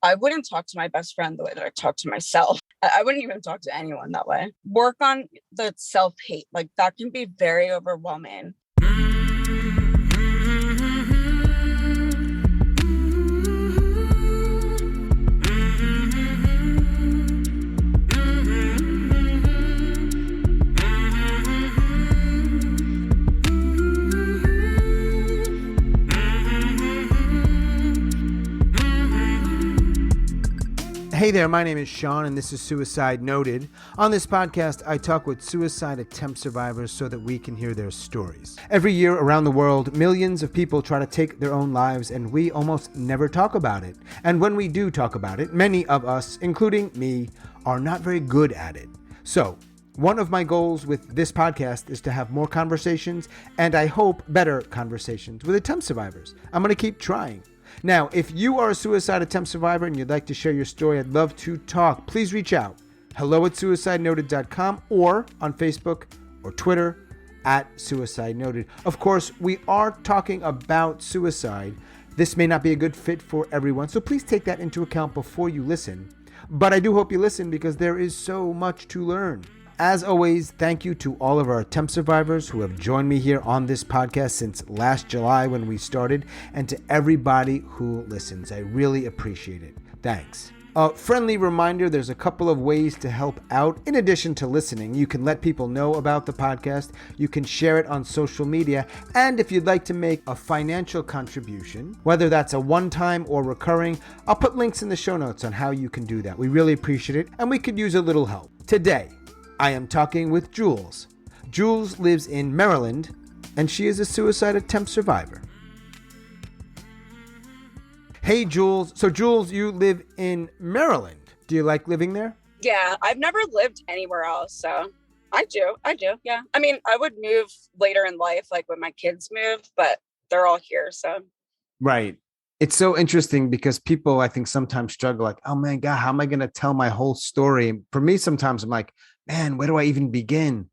I wouldn't talk to my best friend the way that I talk to myself. I wouldn't even talk to anyone that way. Work on the self-hate. Like that can be very overwhelming. Hey there, my name is Sean, and this is Suicide Noted. On this podcast, I talk with suicide attempt survivors so that we can hear their stories. Every year around the world, millions of people try to take their own lives, and we almost never talk about it. And when we do talk about it, many of us, including me, are not very good at it. So, one of my goals with this podcast is to have more conversations, and I hope better conversations with attempt survivors. I'm going to keep trying. Now, if you are a suicide attempt survivor and you'd like to share your story, I'd love to talk. Please reach out. hello@suicidenoted.com or on Facebook or Twitter @suicidenoted. Of course, we are talking about suicide. This may not be a good fit for everyone, so please take that into account before you listen. But I do hope you listen because there is so much to learn. As always, thank you to all of our attempt survivors who have joined me here on this podcast since last July when we started, and to everybody who listens. I really appreciate it. Thanks. A friendly reminder, there's a couple of ways to help out. In addition to listening, you can let people know about the podcast, you can share it on social media, and if you'd like to make a financial contribution, whether that's a one-time or recurring, I'll put links in the show notes on how you can do that. We really appreciate it, and we could use a little help. Today, I am talking with Jules. Jules lives in Maryland, and she is a suicide attempt survivor. Hey, Jules. So, Jules, you live in Maryland. Do you like living there? Yeah, I've never lived anywhere else, so I do. Yeah. I mean, I would move later in life, like when my kids move, but they're all here, so. Right. It's so interesting because people, I think, sometimes struggle like, oh, my God, how am I going to tell my whole story? And for me, sometimes I'm like, man, where do I even begin?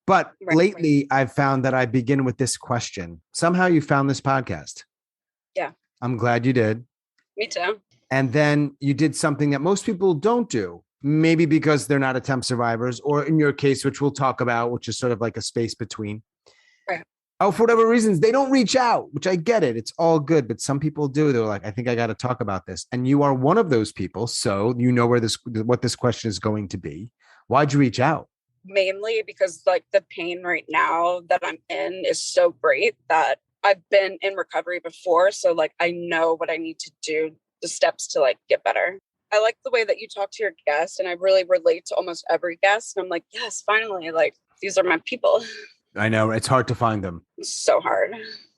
But lately, I've found that I begin with this question. Somehow you found this podcast. Yeah. I'm glad you did. Me too. And then you did something that most people don't do, maybe because they're not attempt survivors, or in your case, which we'll talk about, which is sort of like a space between. Right. Oh, for whatever reasons, they don't reach out, which I get it. It's all good. But some people do. They're like, I think I got to talk about this. And you are one of those people. So you know what this question is going to be. Why'd you reach out? Mainly because like the pain right now that I'm in is so great that I've been in recovery before. So like, I know what I need to do, the steps to like get better. I like the way that you talk to your guests, and I really relate to almost every guest. And I'm like, yes, finally, like these are my people. I know it's hard to find them. It's so hard.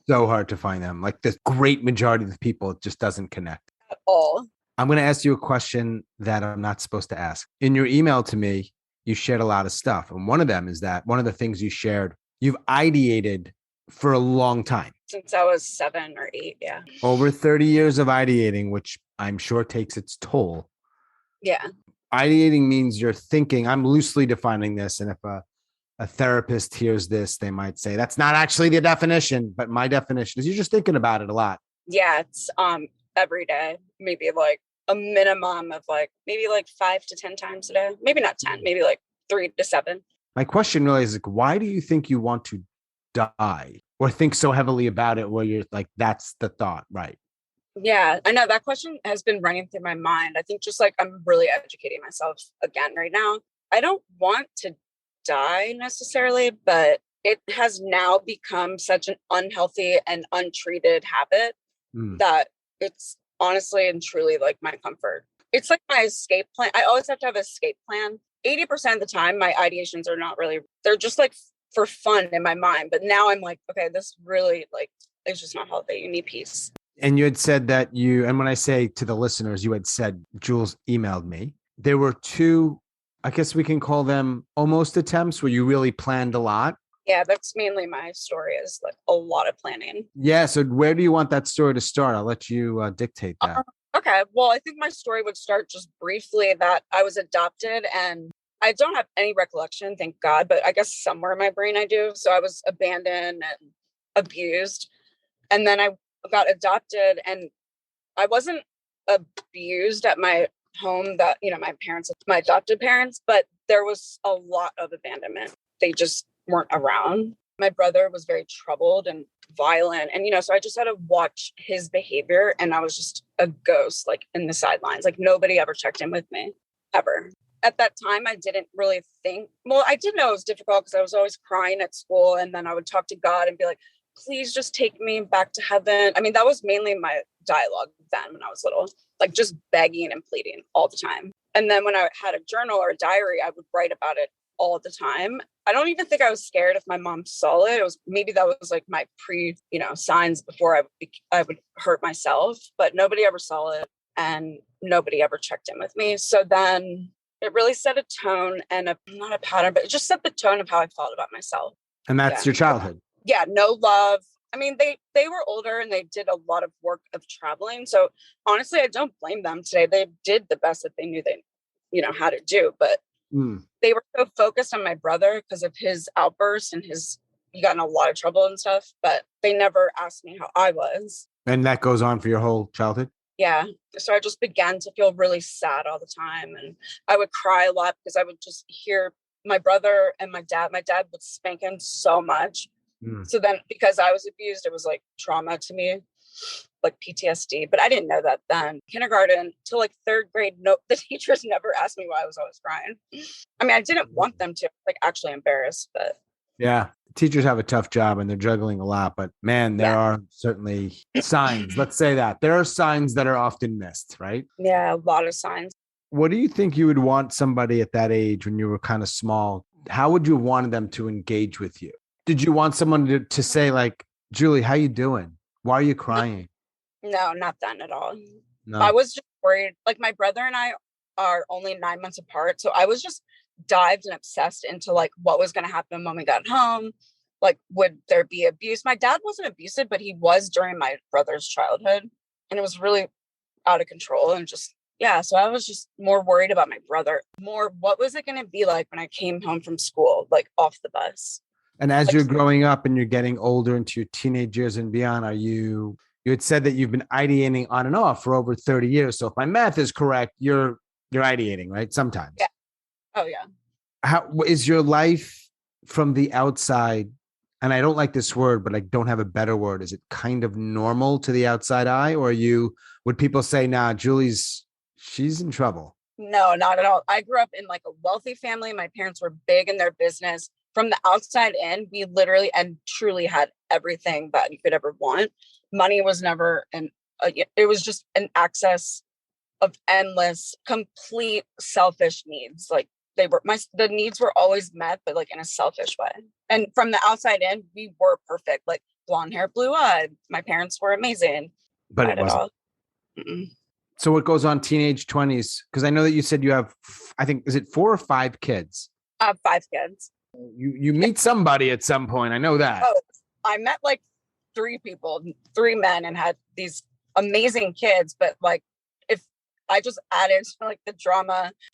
So hard to find them. Like the great majority of the people, it just doesn't connect At all. I'm going to ask you a question that I'm not supposed to ask. In your email to me, you shared a lot of stuff. And one of them is that one of the things you shared, you've ideated for a long time. Since I was 7 or 8, yeah. Over 30 years of ideating, which I'm sure takes its toll. Yeah. Ideating means you're thinking, I'm loosely defining this. And if a therapist hears this, they might say, that's not actually the definition, but my definition is you're just thinking about it a lot. Yeah, it's every day, maybe like a minimum of like maybe like 5 to 10 times a day. Maybe not 10, maybe like 3 to 7. My question really is like, why do you think you want to die or think so heavily about it where you're like, that's the thought, right? Yeah, I know that question has been running through my mind. I think just like I'm really educating myself again right now. I don't want to die necessarily, but it has now become such an unhealthy and untreated habit that it's honestly and truly like my comfort. It's like my escape plan. I always have to have an escape plan. 80% of the time, my ideations are not really, they're just like for fun in my mind. But now I'm like, okay, this really like, it's just not healthy. You need peace. And you had said that and when I say to the listeners, you had said, Jules emailed me. There were 2, I guess we can call them almost attempts where you really planned a lot. Yeah, that's mainly my story is like a lot of planning. Yeah. So where do you want that story to start? I'll let you dictate that. Okay. Well, I think my story would start just briefly that I was adopted and I don't have any recollection, thank God, but I guess somewhere in my brain I do. So I was abandoned and abused. And then I got adopted and I wasn't abused at my home that, my parents, my adopted parents, but there was a lot of abandonment. They just weren't around. My brother was very troubled and violent. And, so I just had to watch his behavior, and I was just a ghost, like in the sidelines. Like nobody ever checked in with me, ever. At that time, I didn't really think, well, I did know it was difficult because I was always crying at school. And then I would talk to God and be like, please just take me back to heaven. I mean, that was mainly my dialogue then when I was little, like just begging and pleading all the time. And then when I had a journal or a diary, I would write about it all the time. I don't even think I was scared if my mom saw it. It was maybe that was like my signs before I would hurt myself, but nobody ever saw it and nobody ever checked in with me. So then it really set a tone and not a pattern, but it just set the tone of how I felt about myself. And that's your childhood. Yeah, no love. I mean, they were older and they did a lot of work of traveling. So honestly, I don't blame them today. They did the best that they knew they, how to do. But they were so focused on my brother because of his outbursts and he got in a lot of trouble and stuff. But they never asked me how I was. And that goes on for your whole childhood? Yeah. So I just began to feel really sad all the time. And I would cry a lot because I would just hear my brother and my dad would spank him so much. So then because I was abused, it was like trauma to me, like PTSD. But I didn't know that then. Kindergarten till like third grade, no, the teachers never asked me why I was always crying. I mean, I didn't want them to, like actually embarrassed, but. Yeah. Teachers have a tough job and they're juggling a lot, but man, there are certainly signs. Let's say that there are signs that are often missed, right? Yeah, a lot of signs. What do you think you would want somebody at that age when you were kind of small? How would you have wanted them to engage with you? Did you want someone to say like, Julie, how you doing? Why are you crying? No, not then at all. No. I was just worried. Like my brother and I are only 9 months apart. So I was just dived and obsessed into like what was going to happen when we got home. Like, would there be abuse? My dad wasn't abusive, but he was during my brother's childhood. And it was really out of control and just, so I was just more worried about my brother. More, what was it going to be like when I came home from school, like off the bus? And as you're growing up and you're getting older into your teenage years and beyond, you had said that you've been ideating on and off for over 30 years. So if my math is correct, you're ideating, right? Sometimes. Yeah. Oh yeah. How is your life from the outside? And I don't like this word, but I don't have a better word. Is it kind of normal to the outside eye? Or would people say, nah, she's in trouble? No, not at all. I grew up in like a wealthy family. My parents were big in their business. From the outside in, we literally and truly had everything that you could ever want. Money was never it was just an access of endless, complete selfish needs. Like the needs were always met, but like in a selfish way. And from the outside in, we were perfect. Like blonde hair, blue eyed. My parents were amazing. But it wasn't. So what goes on teenage 20s? Because I know that you said you have, I think, is it 4 or 5 kids? I have 5 kids. You meet somebody at some point. I know that. Oh, I met like 3 people, 3 men, and had these amazing kids. But like, if I just added like the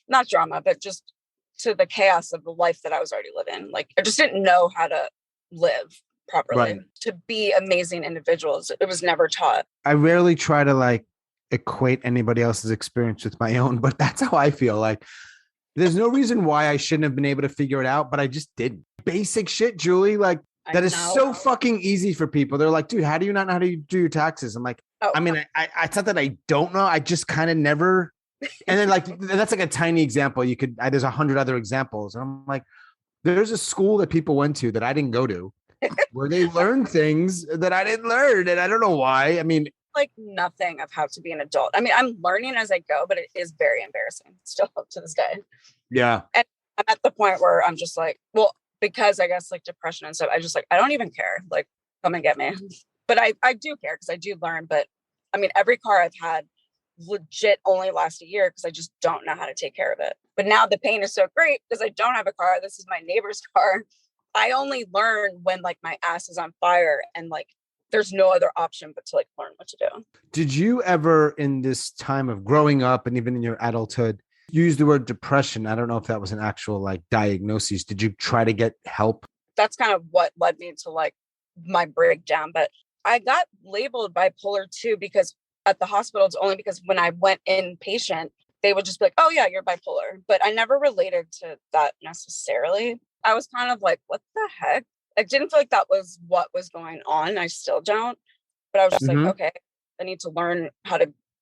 not drama, but just to the chaos of the life that I was already living. Like, I just didn't know how to live properly, to be amazing individuals. It was never taught. I rarely try to like equate anybody else's experience with my own, but that's how I feel. Like, there's no reason why I shouldn't have been able to figure it out, but I just didn't. Basic shit, Julie. Like, that is so fucking easy for people. They're like, dude, how do you not know how to do your taxes? I'm like, I mean, it's not that I don't know. I just kind of never. And then like, that's like a tiny example. There's 100 other examples. And I'm like, there's a school that people went to that I didn't go to where they learned things that I didn't learn. And I don't know why. I mean, like nothing of how to be an adult. I mean, I'm learning as I go, but it is very embarrassing still to this day. Yeah. And I'm at the point where I'm just like, well, because I guess like depression and stuff, I don't even care. Like, come and get me. But I do care because I do learn. But I mean, every car I've had legit only last a year because I just don't know how to take care of it. But now the pain is so great because I don't have a car. This is my neighbor's car. I only learn when like my ass is on fire and like there's no other option but to like learn what to do. Did you ever in this time of growing up and even in your adulthood use the word depression? I don't know if that was an actual like diagnosis. Did you try to get help? That's kind of what led me to like my breakdown. But I got labeled bipolar too because at the hospital, it's only because when I went inpatient, they would just be like, oh yeah, you're bipolar. But I never related to that necessarily. I was kind of like, what the heck? I didn't feel like that was what was going on. I still don't. But I was just like, Mm-hmm. okay, I need to learn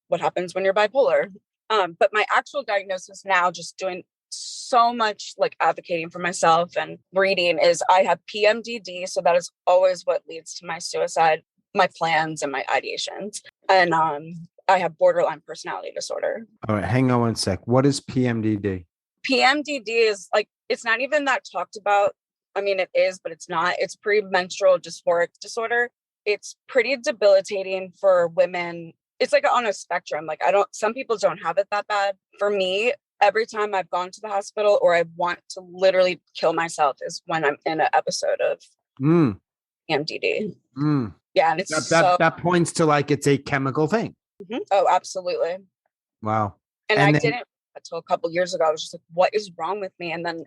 what happens when you're bipolar. But my actual diagnosis now, just doing so much like advocating for myself and reading, is I have PMDD. So that is always what leads to my suicide, my plans and my ideations. And I have borderline personality disorder. All right, hang on one sec. What is PMDD? PMDD is like, it's not even that talked about. I mean, it is, but it's not. It's premenstrual dysphoric disorder. It's pretty debilitating for women. It's like on a spectrum. Like some people don't have it that bad. For me, every time I've gone to the hospital or I want to literally kill myself is when I'm in an episode of PMDD. Yeah. And it's that points to like it's a chemical thing. Mm-hmm. Oh, absolutely. Wow. And I didn't until a couple of years ago. I was just like, what is wrong with me? And then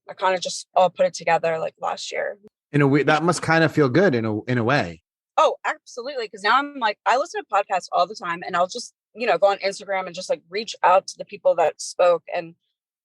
I kind of just all put it together like last year. In a way, that must kind of feel good in a way. Oh, absolutely. Because now I'm like, I listen to podcasts all the time, and I'll just, go on Instagram and just like reach out to the people that spoke. And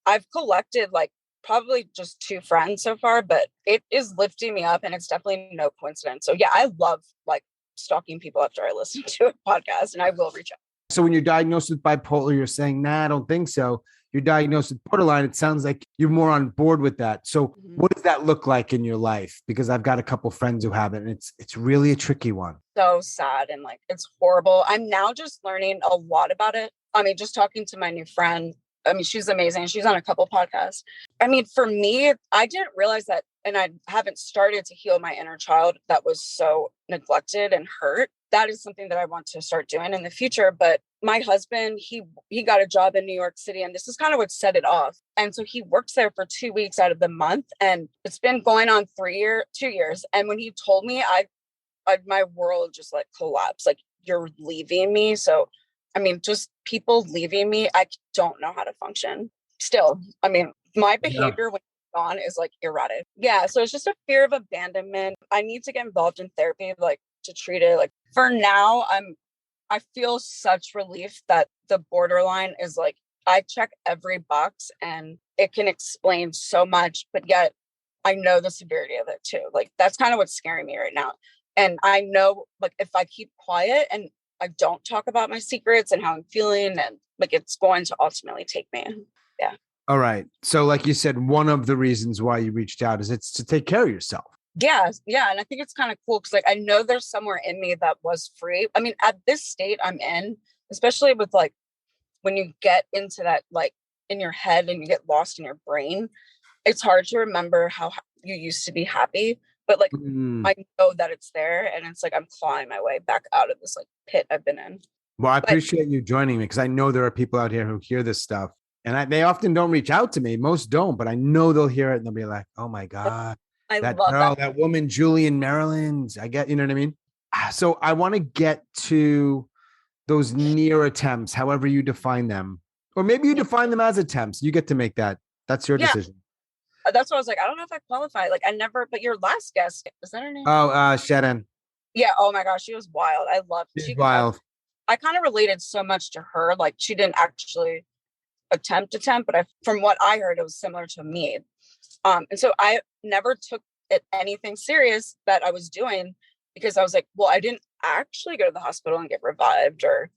I've collected like probably just 2 friends so far, but it is lifting me up, and it's definitely no coincidence. So yeah, I love like stalking people after I listen to a podcast, and I will reach out. So when you're diagnosed with bipolar, you're saying, nah, I don't think so. You're diagnosed with borderline. It sounds like you're more on board with that. So what does that look like in your life? Because I've got a couple friends who have it, and it's really a tricky one. So sad, and like, it's horrible. I'm now just learning a lot about it. I mean, just talking to my new friend. I mean, she's amazing. She's on a couple podcasts. I mean, for me, I didn't realize that, and I haven't started to heal my inner child that was so neglected and hurt. That is something that I want to start doing in the future. But my husband, he got a job in New York City, and this is kind of what set it off. And so he works there for 2 weeks out of the month, and it's been going on 2 years. And when he told me, my world just like collapsed. Like, you're leaving me. So, I mean, just people leaving me, I don't know how to function still. I mean, my behavior when it's gone is like erratic. Yeah. So it's just a fear of abandonment. I need to get involved in therapy, like to treat it. Like for now, I feel such relief that the borderline is like, I check every box and it can explain so much, but yet I know the severity of it too. Like that's kind of what's scaring me right now. And I know like if I keep quiet and I don't talk about my secrets and how I'm feeling, and like it's going to ultimately take me. Yeah. All right. So like you said, one of the reasons why you reached out is it's to take care of yourself. Yeah. Yeah. And I think it's kind of cool because like I know there's somewhere in me that was free. I mean, at this state I'm in, especially with like when you get into that like in your head and you get lost in your brain, it's hard to remember how you used to be happy. But like I know that it's there, and it's like I'm clawing my way back out of this like pit I've been in. Well, I appreciate you joining me because I know there are people out here who hear this stuff, and they often don't reach out to me. Most don't, but I know they'll hear it and they'll be like, "Oh my god, that girl, that woman, Julie in Maryland." I get, you know what I mean? So I want to get to those near attempts, however you define them, or maybe you define them as attempts. You get to make that. That's your decision. That's what I was like. I don't know if I qualify. Like I never. But your last guest, is that her name? Oh, Sharon. Yeah. Oh my gosh, she was wild. I loved. She's wild. I kind of related so much to her. Like she didn't actually attempt, but from what I heard, it was similar to me. And so I never took it anything serious that I was doing because I was like, well, I didn't actually go to the hospital and get revived, or,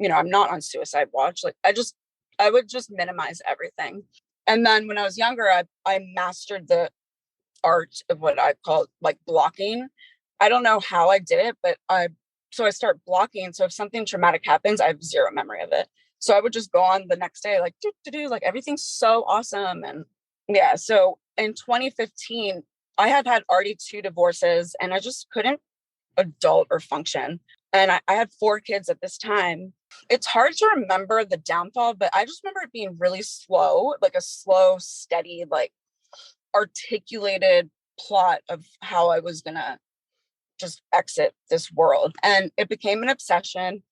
I'm not on suicide watch. Like I would just minimize everything. And then when I was younger, I mastered the art of what I call like blocking. I don't know how I did it, but I start blocking. So if something traumatic happens, I have zero memory of it. So I would just go on the next day, like, like everything's so awesome. And yeah, so in 2015, I had already 2 divorces, and I just couldn't adult or function. And I had 4 kids at this time. It's hard to remember the downfall, but I just remember it being really slow, like a slow, steady, like articulated plot of how I was going to just exit this world. And it became an obsession.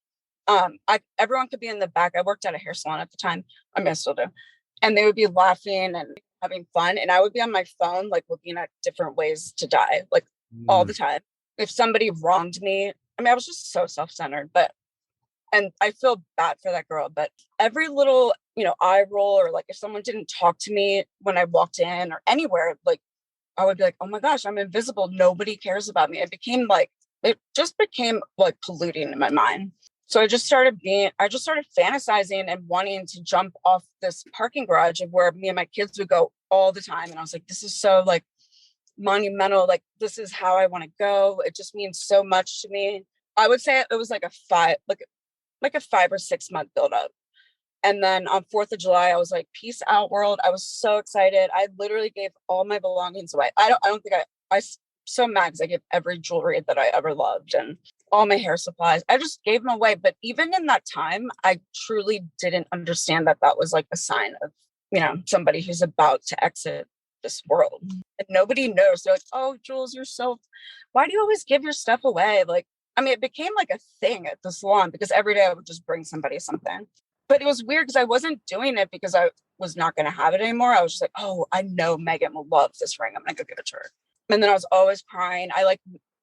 Everyone could be in the back. I worked at a hair salon at the time. I mean, I still do. And they would be laughing and having fun. And I would be on my phone, like looking at different ways to die, like all the time. If somebody wronged me, I mean, I was just so self-centered, but And I feel bad for that girl, but every little, eye roll, or like if someone didn't talk to me when I walked in or anywhere, like I would be like, oh my gosh, I'm invisible. Nobody cares about me. It just became like polluting in my mind. So I just started fantasizing and wanting to jump off this parking garage of where me and my kids would go all the time. And I was like, this is so like monumental. Like, this is how I want to go. It just means so much to me. I would say it was like a 5 or 6 month buildup. And then on 4th of July, I was like, peace out, world. I was so excited. I literally gave all my belongings away. I don't think I so mad because I gave every jewelry that I ever loved and all my hair supplies. I just gave them away. But even in that time, I truly didn't understand that that was like a sign of, somebody who's about to exit this world. And nobody knows. They're like, oh, Jules, why do you always give your stuff away? Like, I mean, it became like a thing at the salon because every day I would just bring somebody something. But it was weird because I wasn't doing it because I was not going to have it anymore. I was just like, oh, I know Megan will love this ring. I'm going to go give it to her. And then I was always crying. I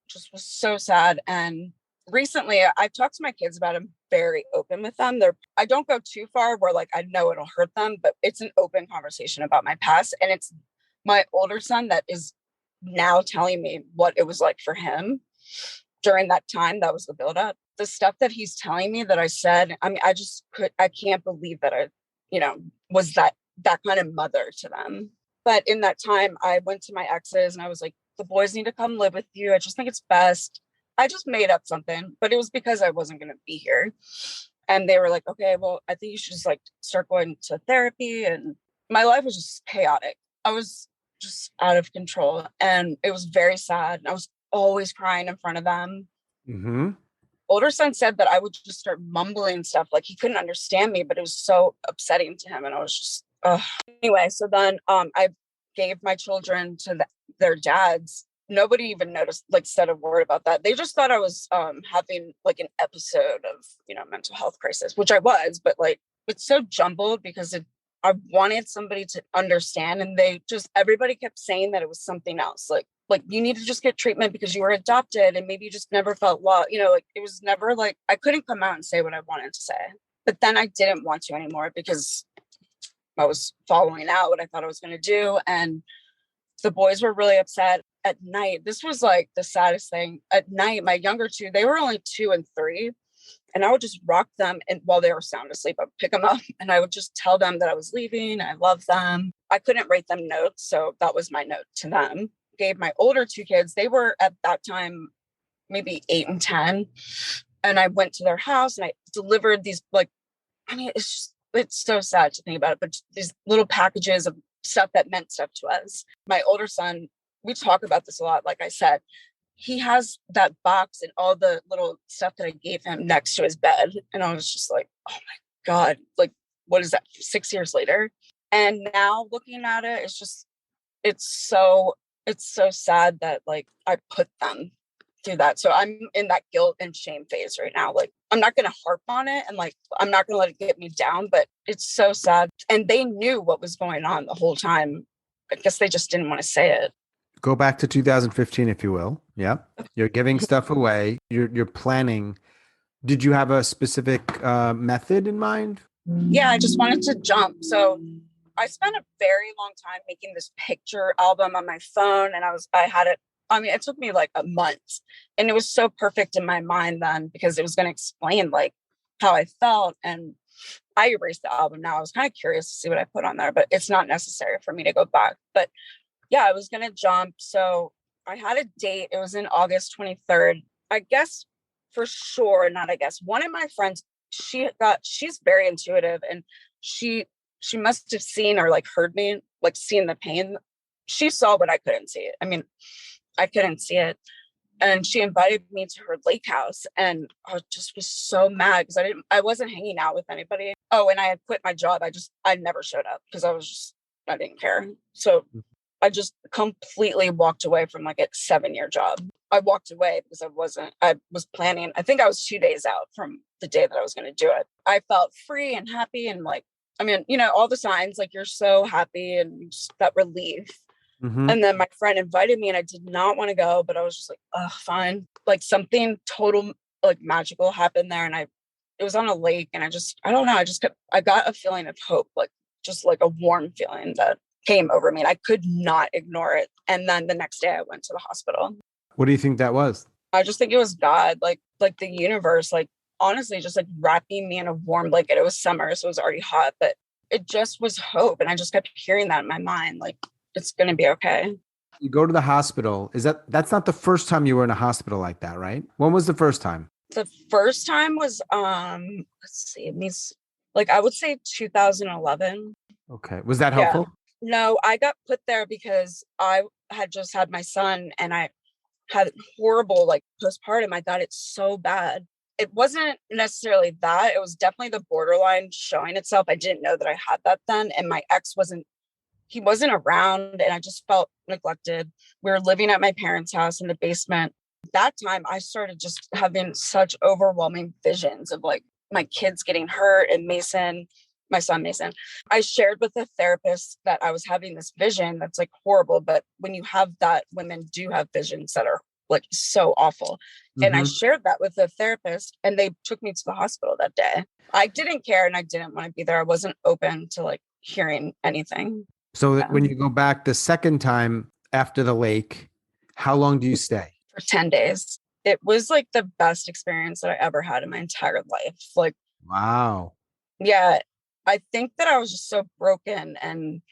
just was so sad. And recently I've talked to my kids about it. I'm very open with them. I don't go too far where like I know it'll hurt them, but it's an open conversation about my past. And it's my older son that is now telling me what it was like for him during that time. That was the buildup. The stuff that he's telling me that I said, I mean, I can't believe that I, was that kind of mother to them. But in that time, I went to my exes and I was like, the boys need to come live with you. I just think it's best. I just made up something, but it was because I wasn't going to be here. And they were like, okay, well, I think you should just like start going to therapy. And my life was just chaotic. I was just out of control and it was very sad. I was always crying in front of them. Mm-hmm. Older son said that I would just start mumbling stuff like he couldn't understand me, but it was so upsetting to him. And I was just, anyway. So then I gave my children to their dads. Nobody even noticed, like said a word about that. They just thought I was having like an episode of, mental health crisis, which I was, but like it's so jumbled because I wanted somebody to understand. And everybody kept saying that it was something else. Like you need to just get treatment because you were adopted and maybe you just never felt love. Like it was never like, I couldn't come out and say what I wanted to say. But then I didn't want to anymore because I was following out what I thought I was going to do. And the boys were really upset at night. This was like the saddest thing. At night, my younger two, they were only 2 and 3. And I would just rock them. And while they were sound asleep, I would pick them up and I would just tell them that I was leaving. I love them. I couldn't write them notes. So that was my note to them. Gave my older 2 kids, they were at that time maybe 8 and 10, and I went to their house and I delivered these, like, I mean, it's so sad to think about it, but these little packages of stuff that meant stuff to us. My older son, we talk about this a lot. Like I said, he has that box and all the little stuff that I gave him next to his bed, and I was just like, oh my God, like, what is that, 6 years later? And now looking at it, it's so sad that like I put them through that. So I'm in that guilt and shame phase right now. Like, I'm not going to harp on it and like, I'm not going to let it get me down, but it's so sad. And they knew what was going on the whole time. I guess they just didn't want to say it. Go back to 2015, if you will. Yeah. You're giving stuff away. You're planning. Did you have a specific method in mind? Yeah, I just wanted to jump. So I spent a very long time making this picture album on my phone, and I had it. I mean, it took me like a month, and it was so perfect in my mind then because it was going to explain like how I felt. And I erased the album now. I was kind of curious to see what I put on there, but it's not necessary for me to go back. But yeah, I was going to jump. So I had a date. It was in August 23rd. I guess for sure, not I guess. One of my friends, she's very intuitive, and she must have seen or like heard me, like seen the pain. She saw what I couldn't see. I mean, I couldn't see it. And she invited me to her lake house. And I just was so mad because I wasn't hanging out with anybody. Oh, and I had quit my job. I never showed up because I didn't care. So I just completely walked away from like a 7-year job. I walked away because I was planning. I think I was 2 days out from the day that I was going to do it. I felt free and happy and like, I mean, all the signs, like you're so happy and just that relief. Mm-hmm. And then my friend invited me and I did not want to go, but I was just like, oh, fine. Like something total, like magical happened there. And it was on a lake, and I don't know, I got a feeling of hope, like just like a warm feeling that came over me, and I could not ignore it. And then the next day I went to the hospital. What do you think that was? I just think it was God, like the universe, like honestly, just like wrapping me in a warm blanket. It was summer, so it was already hot, but it just was hope. And I just kept hearing that in my mind, like, it's going to be okay. You go to the hospital. That's not the first time you were in a hospital like that, right? When was the first time? The first time was, let's see, it means like, I would say 2011. Okay. Was that Yeah. helpful? No, I got put there because I had just had my son, and I had horrible like postpartum. I got it so bad. It wasn't necessarily that. It was definitely the borderline showing itself. I didn't know that I had that then. And my ex he wasn't around, and I just felt neglected. We were living at my parents' house in the basement. That time I started just having such overwhelming visions of like my kids getting hurt, and my son Mason. I shared with a therapist that I was having this vision that's like horrible, but when you have that, women do have visions that are like so awful. And I shared that with the therapist, and they took me to the hospital that day. I didn't care, and I didn't want to be there. I wasn't open to like hearing anything. So when you go back the second time after the lake, how long do you stay? For 10 days. It was like the best experience that I ever had in my entire life. Like, wow. Yeah, I think that I was just so broken, and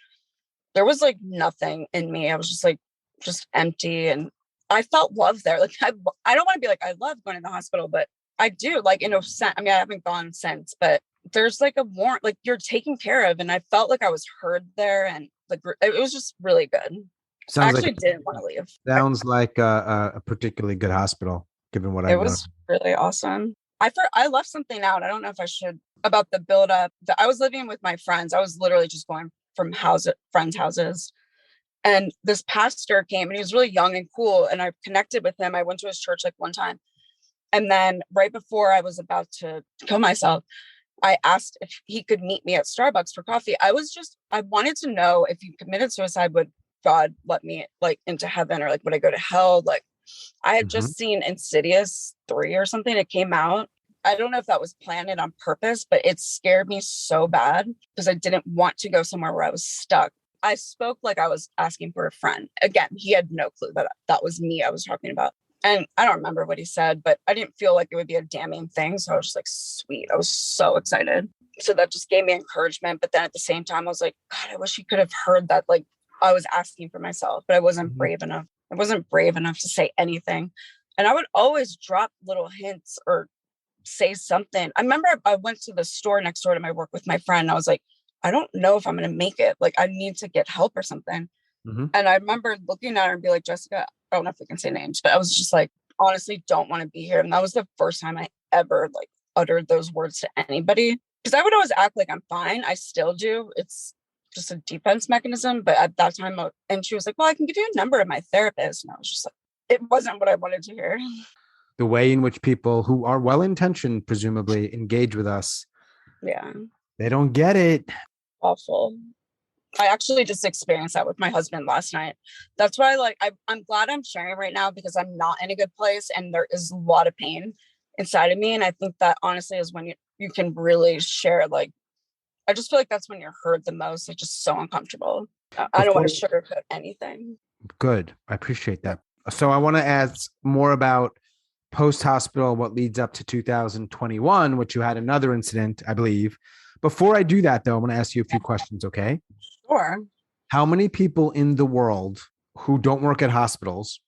there was like nothing in me. I was just like, just empty, and I felt love there. Like, I don't want to be like, I love going to the hospital, but I do, like, in a sense. I mean, I haven't gone since, but there's like a warrant, like you're taken care of. And I felt like I was heard there, and like, it was just really good. I actually didn't want to leave. Sounds like a particularly good hospital, given what I know. It was really awesome. I left something out. I don't know if I should, about the buildup. I was living with my friends. I was literally just going from friends' houses. And this pastor came, and he was really young and cool. And I connected with him. I went to his church like one time. And then right before I was about to kill myself, I asked if he could meet me at Starbucks for coffee. I wanted to know if you committed suicide, would God let me like into heaven, or like would I go to hell? Like, I had just seen Insidious 3 or something. It came out. I don't know if that was planned on purpose, but it scared me so bad because I didn't want to go somewhere where I was stuck. I spoke like I was asking for a friend. Again, he had no clue that that was me I was talking about. And I don't remember what he said, but I didn't feel like it would be a damning thing. So I was just like, sweet. I was so excited. So that just gave me encouragement. But then at the same time, I was like, God, I wish he could have heard that. Like, I was asking for myself, but I wasn't brave enough. I wasn't brave enough to say anything. And I would always drop little hints or say something. I remember I went to the store next door to my work with my friend. I was like, I don't know if I'm going to make it. Like, I need to get help or something. And I remember looking at her and be like, Jessica, I don't know if we can say names, but I was just like, honestly, don't want to be here. And that was the first time I ever like uttered those words to anybody. Because I would always act like I'm fine. I still do. It's just a defense mechanism. But at that time, and she was like, well, I can give you a number of my therapist. And I was just like, it wasn't what I wanted to hear. The way in which people who are well-intentioned, presumably, engage with us. Yeah. They don't get it. Awful. I actually just experienced that with my husband last night. That's why I'm glad I'm sharing right now, because I'm not in a good place and there is a lot of pain inside of me. And I think that honestly is when you can really share. Like, I just feel like that's when you're heard the most. It's just so uncomfortable. I don't want to sugarcoat anything. Good. I appreciate that. So I want to ask more about post-hospital, what leads up to 2021, which you had another incident, I believe. Before I do that, though, I want to ask you a few questions, okay? Sure. How many people in the world who don't work at hospitals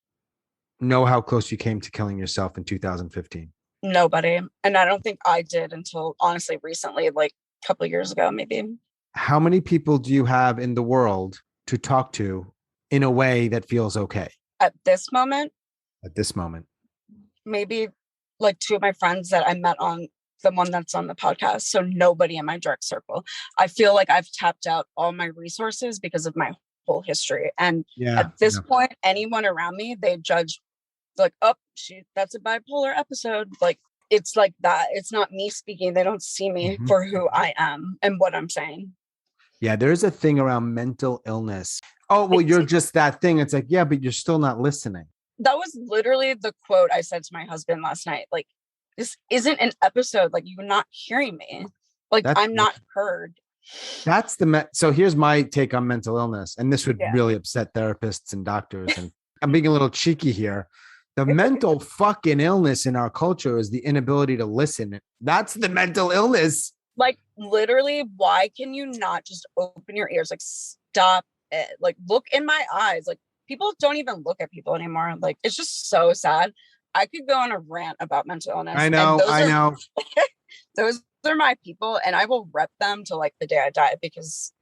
know how close you came to killing yourself in 2015? Nobody. And I don't think I did until honestly recently, like a couple of years ago, maybe. How many people do you have in the world to talk to in a way that feels okay? At this moment? At this moment. Maybe like 2 of my friends that I met on the one that's on the podcast. So nobody in my direct circle. I feel like I've tapped out all my resources because of my whole history. And at this point, anyone around me, they judge like, oh, that's a bipolar episode. Like, it's like that. It's not me speaking. They don't see me for who I am and what I'm saying. Yeah, there's a thing around mental illness. Oh, well, you're just that thing. It's like, yeah, but you're still not listening. That was literally the quote I said to my husband last night. Like, this isn't an episode. Like, you're not hearing me. Like, That's I'm not heard. That's so here's my take on mental illness, and this would Yeah. really upset therapists and doctors. And I'm being a little cheeky here. The mental fucking illness in our culture is the inability to listen. That's the mental illness. Like, literally, why can you not just open your ears? Like, stop it. Like, look in my eyes. Like, people don't even look at people anymore. Like, it's just so sad. I could go on a rant about mental illness. I know. Those are my people, and I will rep them till like the day I die, because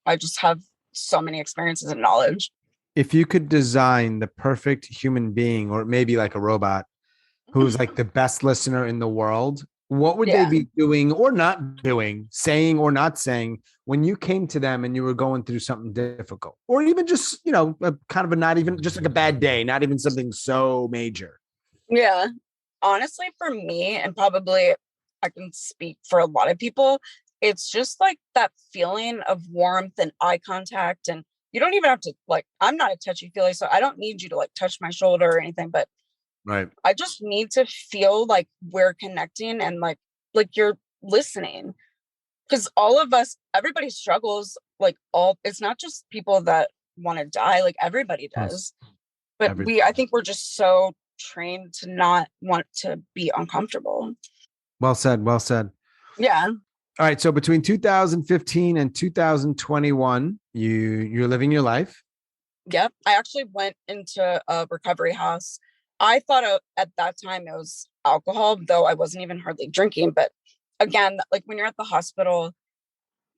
I just have so many experiences and knowledge. If you could design the perfect human being, or maybe like a robot who's like the best listener in the world, what would they be doing or not doing, saying or not saying, when you came to them and you were going through something difficult, or even just, you know, kind of a, not even just like a bad day, not even something so major? Yeah. Honestly, for me, and probably I can speak for a lot of people, it's just like that feeling of warmth and eye contact. And you don't even have to, like, I'm not a touchy feely, so I don't need you to like touch my shoulder or anything, but right. I just need to feel like we're connecting and like you're listening. Because all of us, everybody struggles, like, all, it's not just people that want to die, like everybody does. But I think we're just so trained to not want to be uncomfortable. Well said. Well said. Yeah. All right. So between 2015 and 2021, you're living your life. Yep. I actually went into a recovery house. I thought at that time it was alcohol, though I wasn't even hardly drinking. But again, like, when you're at the hospital,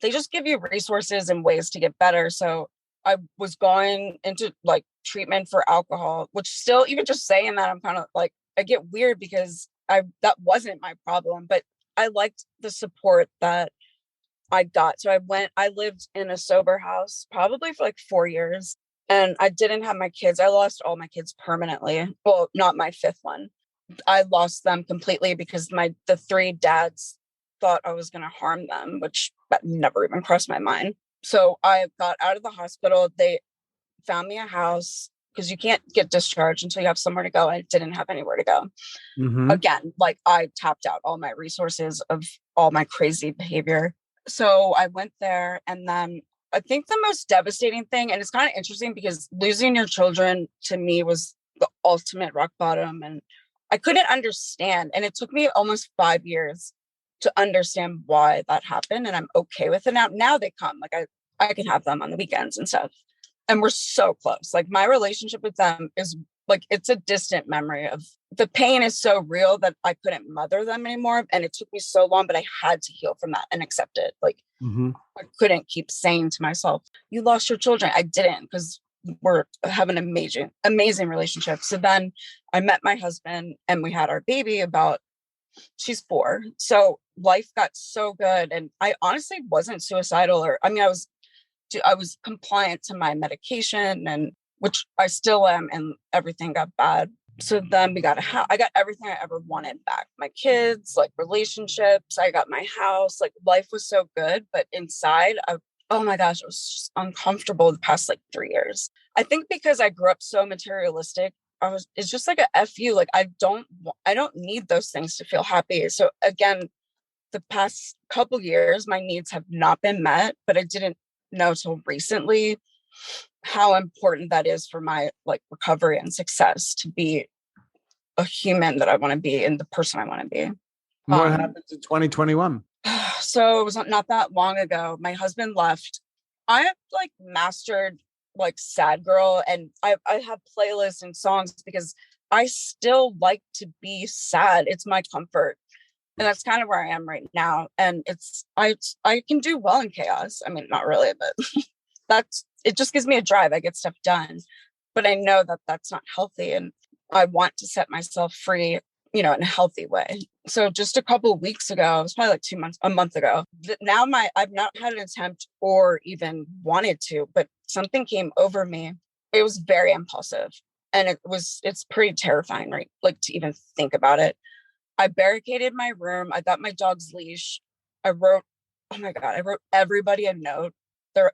they just give you resources and ways to get better. So I was going into like treatment for alcohol, which still, even just saying that, I'm kind of like, I get weird, because that wasn't my problem, but I liked the support that I got. So I lived in a sober house probably for like 4 years, and I didn't have my kids. I lost all my kids permanently. Well, not my fifth one. I lost them completely because the three dads thought I was going to harm them, which that never even crossed my mind. So I got out of the hospital. They found me a house, because you can't get discharged until you have somewhere to go. I didn't have anywhere to go. Mm-hmm. Again, like, I tapped out all my resources of all my crazy behavior. So I went there, and then I think the most devastating thing, and it's kind of interesting because losing your children to me was the ultimate rock bottom, and I couldn't understand. And it took me almost 5 years to understand why that happened. And I'm okay with it now. Now they come, like, I can have them on the weekends and stuff. And we're so close. Like, my relationship with them is like, it's a distant memory of, the pain is so real that I couldn't mother them anymore. And it took me so long, but I had to heal from that and accept it. Like, I couldn't keep saying to myself, you lost your children. I didn't, because we're having an amazing relationship. So then I met my husband, and we had our baby she's 4. So life got so good. And I honestly wasn't suicidal, or, I mean, I was compliant to my medication, and which I still am, and everything got bad. So then we got I got everything I ever wanted back. My kids, like, relationships, I got my house, like, life was so good. But inside, oh my gosh, it was just uncomfortable the past like 3 years. I think because I grew up so materialistic, it's just like a fu. Like, I don't need those things to feel happy. So again, the past couple years, my needs have not been met, but I didn't know till recently how important that is for my like recovery and success, to be a human that I want to be and the person I want to be. What happened in 2021? So it was not that long ago. My husband left. I have like mastered like sad girl, and I have playlists and songs because I still like to be sad. It's my comfort. And that's kind of where I am right now. And I can do well in chaos. I mean, not really, but it just gives me a drive. I get stuff done, but I know that that's not healthy. And I want to set myself free, in a healthy way. So just a couple of weeks ago, it was probably like a month ago. Now I've not had an attempt or even wanted to, but something came over me. It was very impulsive, and it's pretty terrifying, right? Like, to even think about it. I barricaded my room. I got my dog's leash. I wrote everybody a note.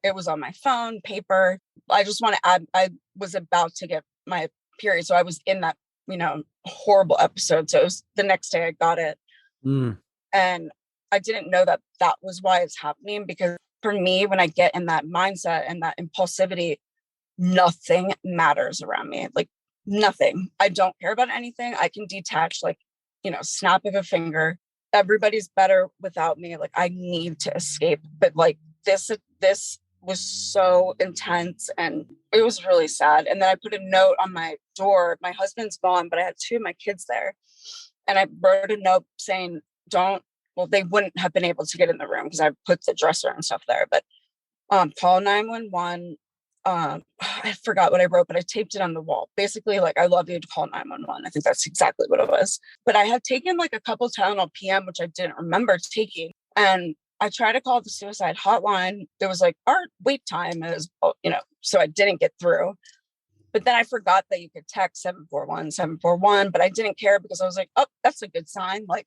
It was on my phone, paper. I just want to add, I was about to get my period. So I was in that, horrible episode. So it was the next day I got it. Mm. And I didn't know that that was why it's happening, because for me, when I get in that mindset and that impulsivity, nothing matters around me. Like nothing. I don't care about anything. I can detach, like, snap of a finger. Everybody's better without me. Like I need to escape. But like this was so intense and it was really sad. And then I put a note on my door. My husband's gone, but I had two of my kids there. And I wrote a note saying, they wouldn't have been able to get in the room because I put the dresser and stuff there, but call 911. I forgot what I wrote, but I taped it on the wall. Basically, like, I love you to call 911. I think that's exactly what it was. But I had taken like a couple Tylenol PM, which I didn't remember taking. And I tried to call the suicide hotline. There was like our wait time is, so I didn't get through. But then I forgot that you could text 741, but I didn't care because I was like, oh, that's a good sign. Like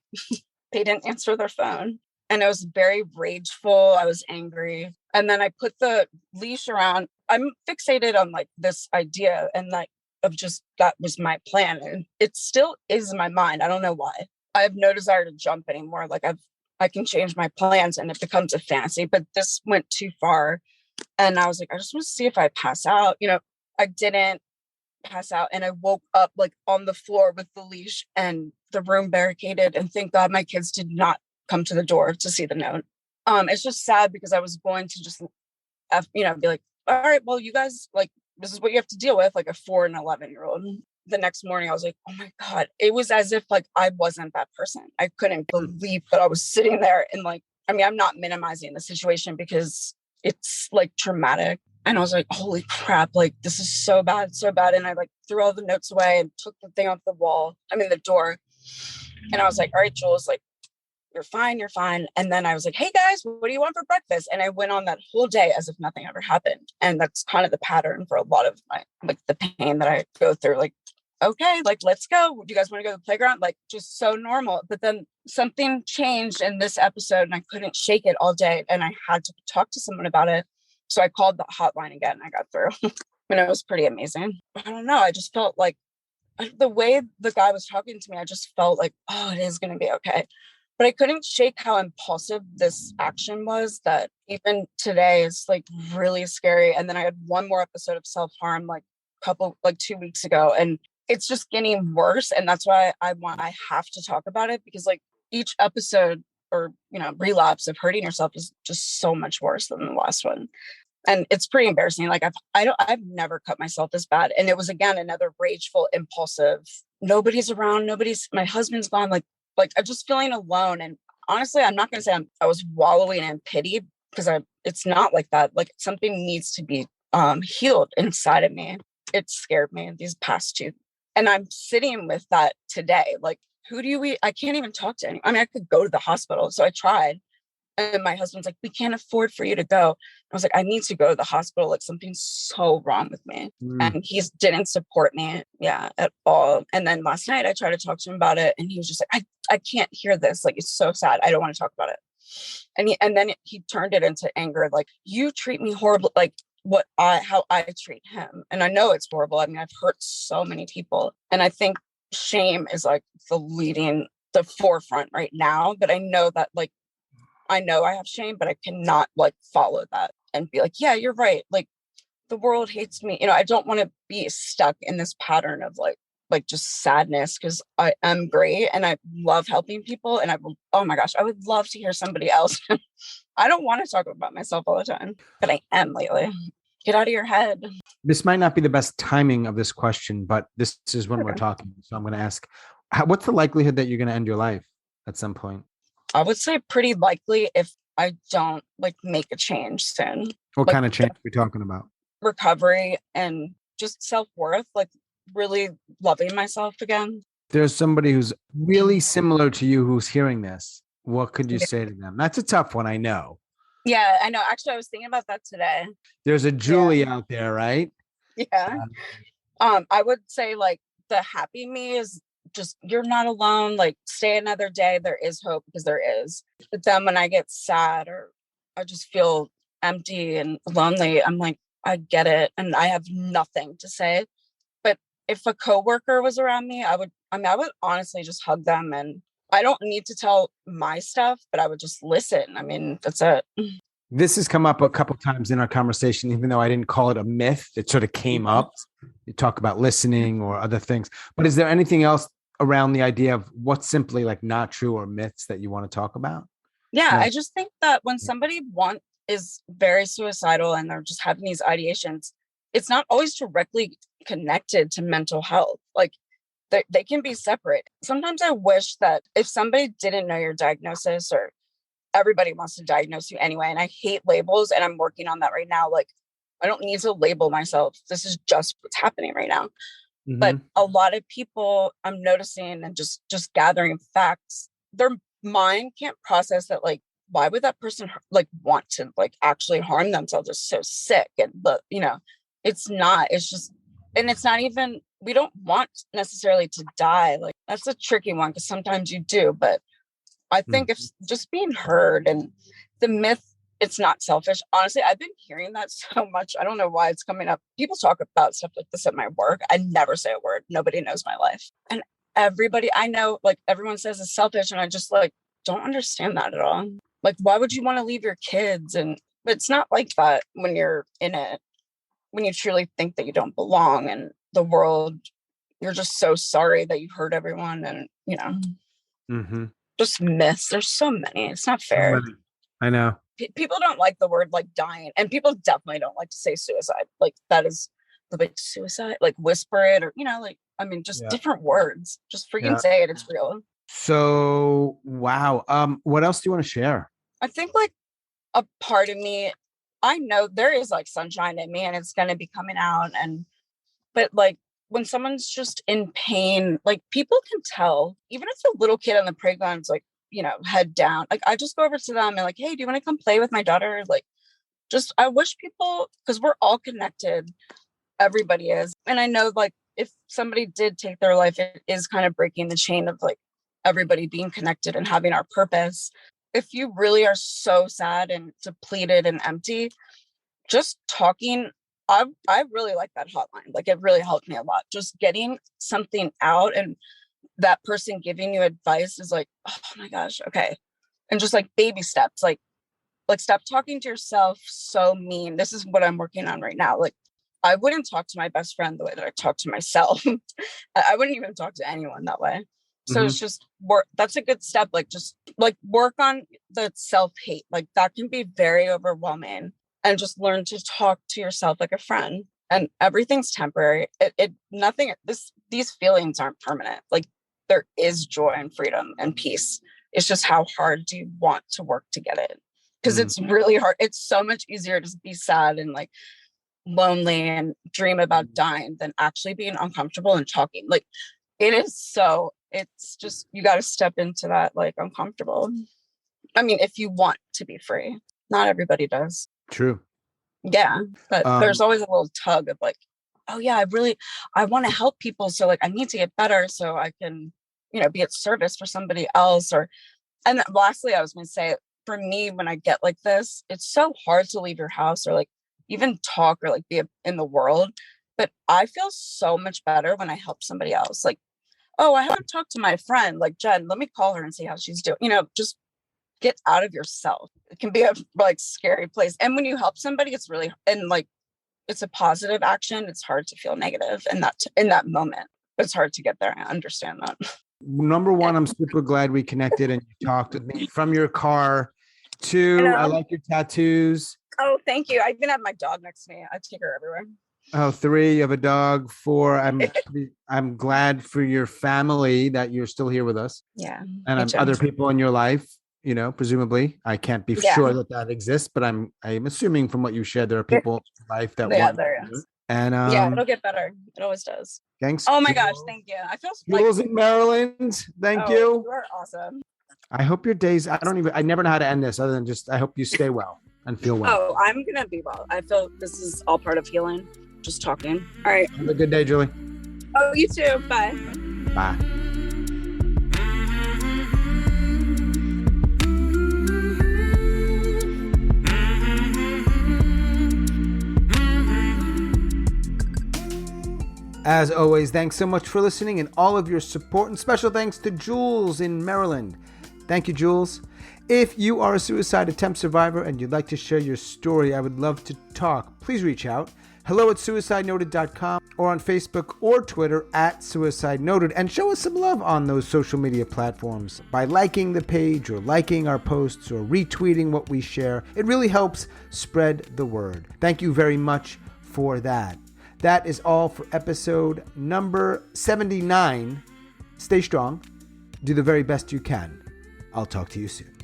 they didn't answer their phone. And I was very rageful. I was angry. And then I put the leash around. I'm fixated on like this idea and like of just that was my plan. And it still is in my mind. I don't know why. I have no desire to jump anymore. Like I can change my plans and it becomes a fantasy, but this went too far. And I was like, I just want to see if I pass out. I didn't pass out and I woke up like on the floor with the leash and the room barricaded. And thank God my kids did not come to the door to see the note. It's just sad because I was going to just, be like, all right, well, you guys, like, this is what you have to deal with, like a 4 and 11-year-old. The next morning, I was like, oh my God, it was as if like I wasn't that person. I couldn't believe that I was sitting there and like, I'm not minimizing the situation because it's like traumatic. And I was like, holy crap, like this is so bad, so bad. And I like threw all the notes away and took the thing off the door. And I was like, all right, Jules, like, you're fine, you're fine. And then I was like, hey guys, what do you want for breakfast? And I went on that whole day as if nothing ever happened. And that's kind of the pattern for a lot of my, like the pain that I go through. Like, okay, like, let's go. Do you guys want to go to the playground? Like, just so normal. But then something changed in this episode and I couldn't shake it all day. And I had to talk to someone about it. So I called the hotline again and I got through. And it was pretty amazing. I don't know. I just felt like the way the guy was talking to me, I just felt like, oh, it is going to be okay. But I couldn't shake how impulsive this action was, that even today is like really scary. And then I had one more episode of self-harm like 2 weeks ago, and it's just getting worse. And that's why I have to talk about it, because like each episode or, relapse of hurting yourself is just so much worse than the last one. And it's pretty embarrassing. Like I've never cut myself this bad. And it was, again, another rageful, impulsive, nobody's around. My husband's gone. Like I'm just feeling alone. And honestly, I'm not going to say I was wallowing in pity, because it's not like that. Like something needs to be healed inside of me. It scared me these past two. And I'm sitting with that today. Like, I can't even talk to anyone. I could go to the hospital. So I tried. And my husband's like, we can't afford for you to go. I was like, I need to go to the hospital. Like something's so wrong with me. And he didn't support me. Yeah, at all. And then last night I tried to talk to him about it. And he was just like, I can't hear this. Like, it's so sad. I don't want to talk about it. And then he turned it into anger. Like, you treat me horrible. Like how I treat him. And I know it's horrible. I've hurt so many people. And I think shame is like the forefront right now. But I know that like, I know I have shame, but I cannot like follow that and be like, yeah, you're right. Like the world hates me. I don't want to be stuck in this pattern of like just sadness, because I am great and I love helping people. And oh my gosh, I would love to hear somebody else. I don't want to talk about myself all the time, but I am lately. Get out of your head. This might not be the best timing of this question, but this is when we're talking. So I'm going to ask, what's the likelihood that you're going to end your life at some point? I would say pretty likely if I don't like make a change soon. What kind of change are we talking about? Recovery and just self-worth, like really loving myself again. There's somebody who's really similar to you who's hearing this. What could you say to them? That's a tough one, I know. Yeah, I know. Actually, I was thinking about that today. There's a Julie out there, right? Yeah. I would say like the happy me is just, you're not alone. Like, stay another day. There is hope, because there is. But then when I get sad or I just feel empty and lonely, I'm like, I get it. And I have nothing to say. But if a coworker was around me, I would I mean, I would honestly just hug them, and I don't need to tell my stuff, but I would just listen. I mean, that's it. This has come up a couple times in our conversation, even though I didn't call it a myth. It sort of came up. You talk about listening or other things. But is there anything else around the idea of what's simply like not true or myths that you want to talk about? Yeah, No. I just think that when somebody is very suicidal and they're just having these ideations, it's not always directly connected to mental health. Like they can be separate. Sometimes I wish that if somebody didn't know your diagnosis, or everybody wants to diagnose you anyway, and I hate labels, and I'm working on that right now. Like, I don't need to label myself. This is just what's happening right now. Mm-hmm. But a lot of people I'm noticing, and just gathering facts, their mind can't process that. Like, why would that person like want to like actually harm themselves? They're so sick. And but it's not, it's just, and it's not even, we don't want necessarily to die. Like, that's a tricky one, because sometimes you do, but I think if just being heard, and the myth, it's not selfish. Honestly, I've been hearing that so much. I don't know why it's coming up. People talk about stuff like this at my work. I never say a word. Nobody knows my life. And everybody I know, like, everyone says it's selfish. And I just like, don't understand that at all. Like, why would you want to leave your kids? And but it's not like that when you're in it, when you truly think that you don't belong in the world. You're just so sorry that you hurt everyone. And, just myths. There's so many. It's not fair. I know. People don't like the word like dying, and people definitely don't like to say suicide. Like, that is the big suicide, like whisper it, or, like, I mean, just different words. Just freaking say it. It's real. So, wow. What else do you want to share? I think like a part of me, I know there is like sunshine in me, and it's going to be coming out. But like, when someone's just in pain, like, people can tell, even if the little kid on the playground's like, head down, like, I just go over to them and like, hey, do you want to come play with my daughter? Like, just, I wish people, because we're all connected. Everybody is. And I know, like, if somebody did take their life, it is kind of breaking the chain of like everybody being connected and having our purpose. If you really are so sad and depleted and empty, just talking, I really like that hotline. Like, it really helped me a lot. Just getting something out, and that person giving you advice is like, oh my gosh, okay. And just like baby steps, like stop talking to yourself so mean. This is what I'm working on right now. Like, I wouldn't talk to my best friend the way that I talk to myself. I wouldn't even talk to anyone that way. So it's just work. That's a good step. Like, just like work on the self-hate. Like, that can be very overwhelming. And just learn to talk to yourself like a friend. And everything's temporary. These feelings aren't permanent. Like, there is joy and freedom and peace. It's just how hard do you want to work to get it? Because it's really hard. It's so much easier to be sad and like lonely and dream about dying than actually being uncomfortable and talking. Like, it's just, you got to step into that like uncomfortable. I mean, if you want to be free, not everybody does. True. Yeah. But there's always a little tug of like, oh yeah, I want to help people. So like, I need to get better so I can, be at service for somebody else. And then lastly, I was going to say, for me, when I get like this, it's so hard to leave your house or like even talk or like be in the world. But I feel so much better when I help somebody else. Like, oh, I haven't talked to my friend, like Jen, let me call her and see how she's doing. Just get out of yourself. It can be a like scary place. And when you help somebody, it's really, and like, it's a positive action. It's hard to feel negative in that moment. It's hard to get there. I understand that. Number one, I'm super glad we connected and you talked with me from your car. Two, I like your tattoos. Oh, thank you. I even have my dog next to me. I take her everywhere. Oh, 3, you have a dog. 4, I'm glad for your family that you're still here with us. Yeah. And other people in your life, presumably. I can't be sure that exists, but I'm assuming from what you shared, there are people in life that want there is. And it'll get better. It always does. Thanks. Oh my gosh, thank you. I feel Jules in Maryland. Thank you. You are awesome. I hope your days, I never know how to end this other than just, I hope you stay well and feel well. Oh, I'm going to be well. I feel this is all part of healing. Just talking. All right. Have a good day, Julie. Oh, you too. Bye. Bye. As always, thanks so much for listening and all of your support, and special thanks to Jules in Maryland. Thank you, Jules. If you are a suicide attempt survivor and you'd like to share your story, I would love to talk. Please reach out. hello@suicidenoted.com or on Facebook or Twitter @suicidenoted, and show us some love on those social media platforms by liking the page or liking our posts or retweeting what we share. It really helps spread the word. Thank you very much for that. That is all for episode number 79. Stay strong. Do the very best you can. I'll talk to you soon.